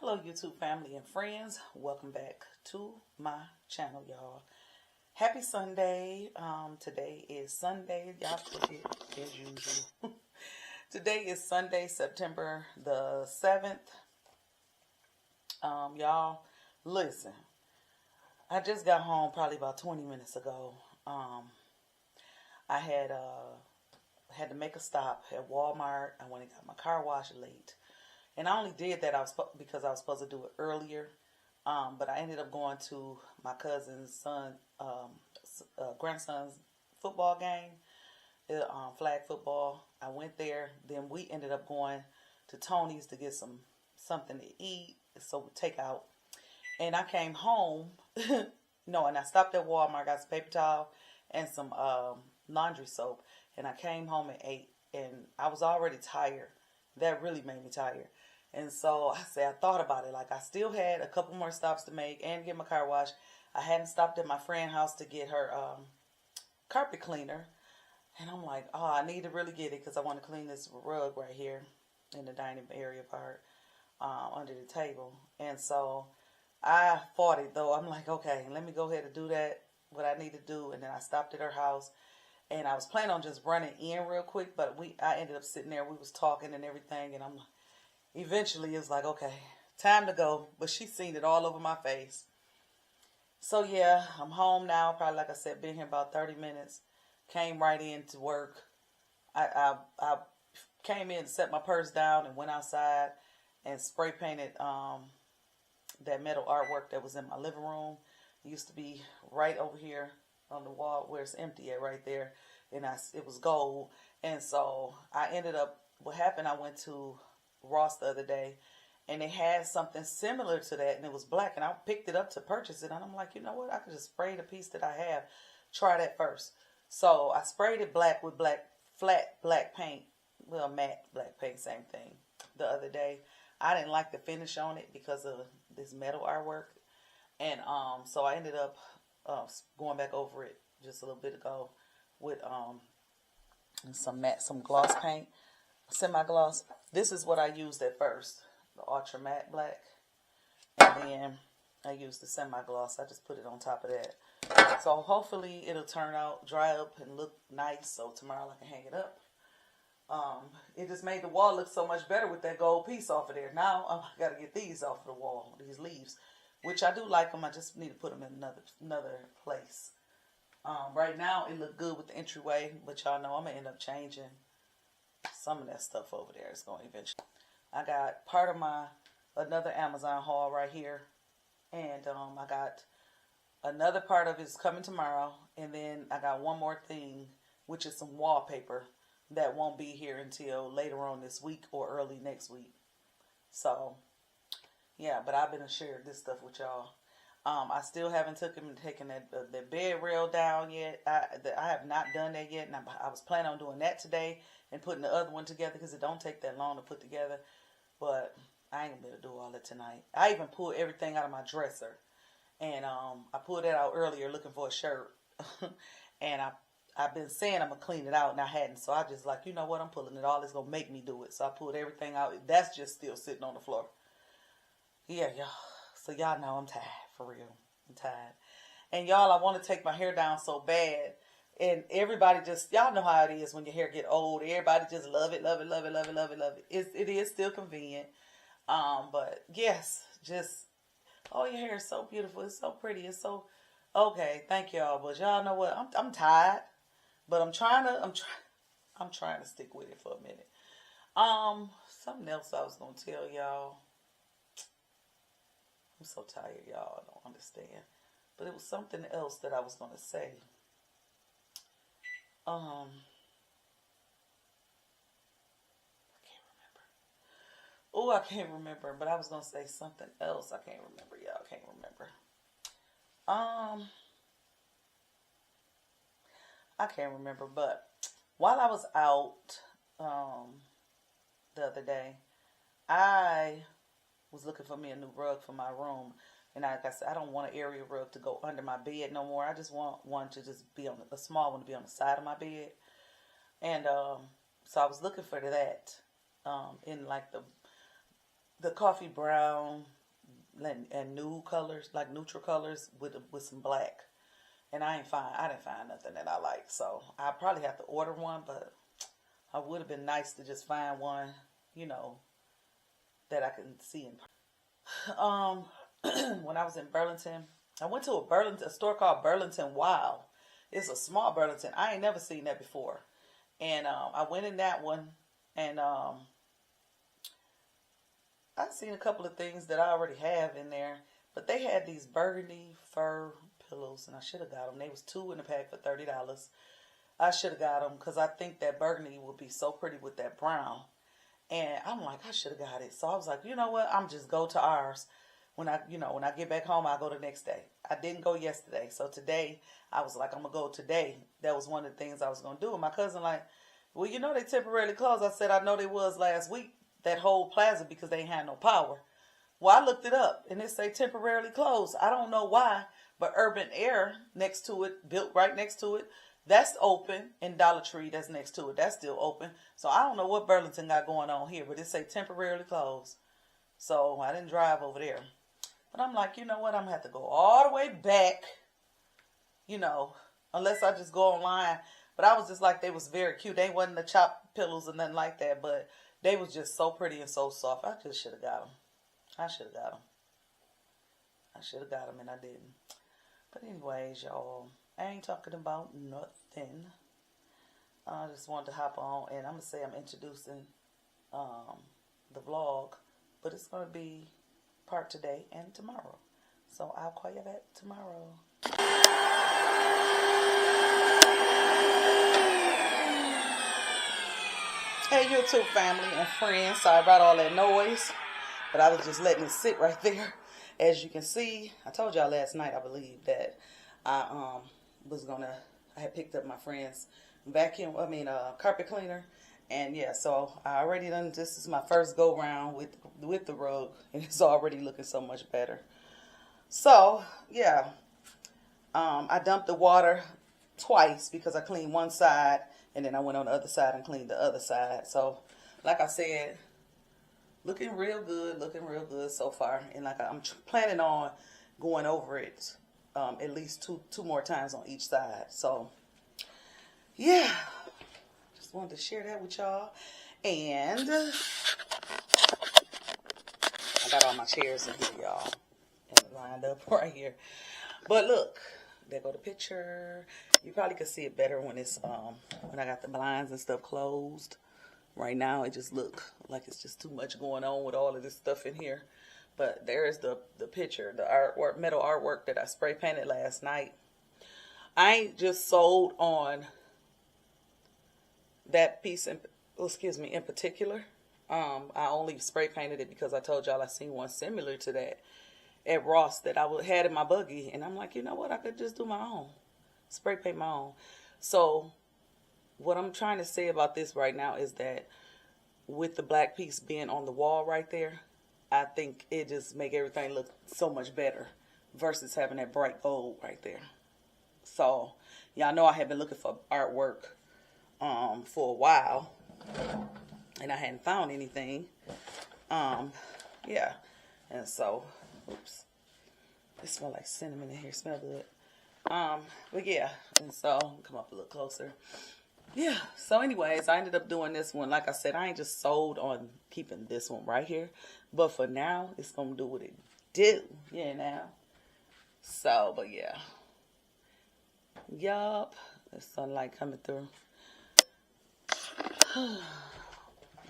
Hello YouTube family and friends, welcome back to my channel, y'all. Happy Sunday. Today is Sunday, y'all forget as usual. Today is Sunday, September the 7th. Y'all listen, I just got home probably about 20 minutes ago. I had to make a stop at Walmart. I went and got my car washed late. And I only did that because I was supposed to do it earlier. But I ended up going to my cousin's grandson's football game, flag football. I went there. Then we ended up going to Tony's to get something to eat, so take out. And I came home. No, and I stopped at Walmart, got some paper towel and some laundry soap. And I came home and ate. And I was already tired. That really made me tired. And so I thought about it. Like, I still had a couple more stops to make and get my car washed. I hadn't stopped at my friend's house to get her carpet cleaner. And I'm like, oh, I need to really get it because I want to clean this rug right here in the dining area part under the table. And so I fought it, though. I'm like, okay, let me go ahead and do that, what I need to do. And then I stopped at her house. And I was planning on just running in real quick, but I ended up sitting there. We was talking and everything, and eventually it's like, okay, time to go. But she's seen it all over my face. So yeah, I'm home now. Probably, like I said, been here about 30 minutes. Came right in to work. I came in, set my purse down, and went outside and spray painted that metal artwork that was in my living room. It used to be right over here on the wall where it's empty at right there, and it was gold. And so I ended up, what happened, I went to Ross the other day and they had something similar to that, and it was black, and I picked it up to purchase it, and I'm like, you know what, I could just spray the piece that I have, try that first. So I sprayed it black with flat black paint, well, matte black paint, same thing, the other day. I didn't like the finish on it because of this metal artwork, and so I ended up going back over it just a little bit ago with some gloss paint, semi-gloss. This is what I used at first, the ultra matte black, and then I used the semi-gloss. I just put it on top of that. So hopefully it'll turn out, dry up, and look nice, so tomorrow I can hang it up. It just made the wall look so much better with that gold piece off of there. Now I got to get these off of the wall, these leaves, which I do like them. I just need to put them in another place. Right now it look good with the entryway, but y'all know I'm gonna end up changing some of that stuff over there. It's going to eventually. I got part of another Amazon haul right here, and I got another part of it's coming tomorrow, and then I got one more thing, which is some wallpaper that won't be here until later on this week or early next week. So yeah, but I've been sharing this stuff with y'all. I still haven't taken the bed rail down yet. I have not done that yet, and I was planning on doing that today and putting the other one together because it don't take that long to put together. But I ain't gonna be able to do all that tonight. I even pulled everything out of my dresser, and I pulled that out earlier looking for a shirt, and I've been saying I'm gonna clean it out, and I hadn't. So I just like, you know what, I'm pulling it all. It's gonna make me do it. So I pulled everything out. That's just still sitting on the floor. Yeah, y'all. So y'all know I'm tired, for real. I'm tired. And y'all, I want to take my hair down so bad. And everybody just, y'all know how it is when your hair get old. Everybody just love it, love it, love it, love it, love it, love it. It is still convenient. But yes, just, oh, your hair is so beautiful. It's so pretty. It's so, okay, thank y'all. But y'all know what? I'm tired. But I'm trying to stick with it for a minute. Something else I was going to tell y'all. I'm so tired, y'all. I don't understand. But it was something else that I was going to say. I can't remember. Oh, I can't remember. But I was going to say something else. I can't remember, y'all. I can't remember. I can't remember. But while I was out the other day, I was looking for me a new rug for my room, and like I said, I don't want an area rug to go under my bed no more. I just want one to just be on a small one to be on the side of my bed, and so I was looking for that in like the the coffee brown and nude colors, like neutral colors with some black. And I didn't find nothing that I like. So I probably have to order one, but I would have been nice to just find one, you know, that I can see in. When I was in Burlington, I went to a store called Burlington Wow. It's a small Burlington. I ain't never seen that before. And I went in that one, and I seen a couple of things that I already have in there. But they had these burgundy fur pillows, and I should have got them. They was 2 in a pack for $30. I should have got them because I think that burgundy would be so pretty with that brown. And I'm like, I should have got it. So I was like, you know what? I'm just go to ours. When I get back home, I'll go the next day. I didn't go yesterday. So today, I was like, I'm going to go today. That was one of the things I was going to do. And my cousin like, well, you know they temporarily closed. I said, I know they was last week, that whole plaza, because they ain't had no power. Well, I looked it up, and it say temporarily closed. I don't know why, but Urban Air next to it, built right next to it, that's open, and Dollar Tree that's next to it, that's still open. So I don't know what Burlington got going on here, but it say temporarily closed. So I didn't drive over there. But I'm like, you know what? I'm going to have to go all the way back, you know, unless I just go online. But I was just like, they was very cute. They wasn't the chopped pillows or nothing like that, but they was just so pretty and so soft. I just should have got them. I should have got them, and I didn't. But anyways, y'all, I ain't talking about nothing. I just wanted to hop on, and I'm going to say I'm introducing the vlog, but it's going to be part today and tomorrow. So I'll call you back tomorrow. Hey, YouTube family and friends. Sorry about all that noise, but I was just letting it sit right there. As you can see, I told y'all last night, I believe, that I had picked up my friend's carpet cleaner. And yeah, so I already done, this is my first go round with the rug, and it's already looking so much better. So yeah, I dumped the water twice because I cleaned one side, and then I went on the other side and cleaned the other side. So like I said, looking real good so far. And like I'm planning on going over it at least two more times on each side. So yeah, just wanted to share that with y'all. And I got all my chairs in here, y'all, and lined up right here. But look, there go the picture. You probably could see it better when it's when I got the blinds and stuff closed. Right now, it just look like it's just too much going on with all of this stuff in here. But there's the picture, the artwork, metal artwork that I spray painted last night. I ain't just sold on that piece in particular. I only spray painted it because I told y'all I seen one similar to that at Ross that I had in my buggy, and I'm like, you know what, I could just do my own, spray paint my own. So what I'm trying to say about this right now is that with the black piece being on the wall right there, I think it just make everything look so much better versus having that bright gold right there. So y'all know I have been looking for artwork for a while, and I hadn't found anything. Yeah, and so, oops, it smells like cinnamon in here. Smell good. But yeah, and so come up a little closer. Yeah, so anyways, I ended up doing this one. Like I said, I ain't just sold on keeping this one right here, but for now, it's gonna do what it do. Yeah, now. So, but yeah, yup, there's sunlight coming through.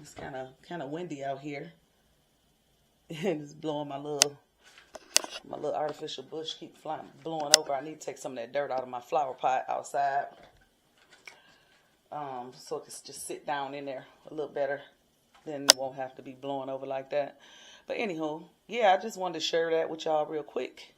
It's kind of windy out here, and it's blowing my little artificial bush keep blowing over. I need to take some of that dirt out of my flower pot outside, so it can just sit down in there a little better. Then it won't have to be blowing over like that. But anywho, yeah, I just wanted to share that with y'all real quick.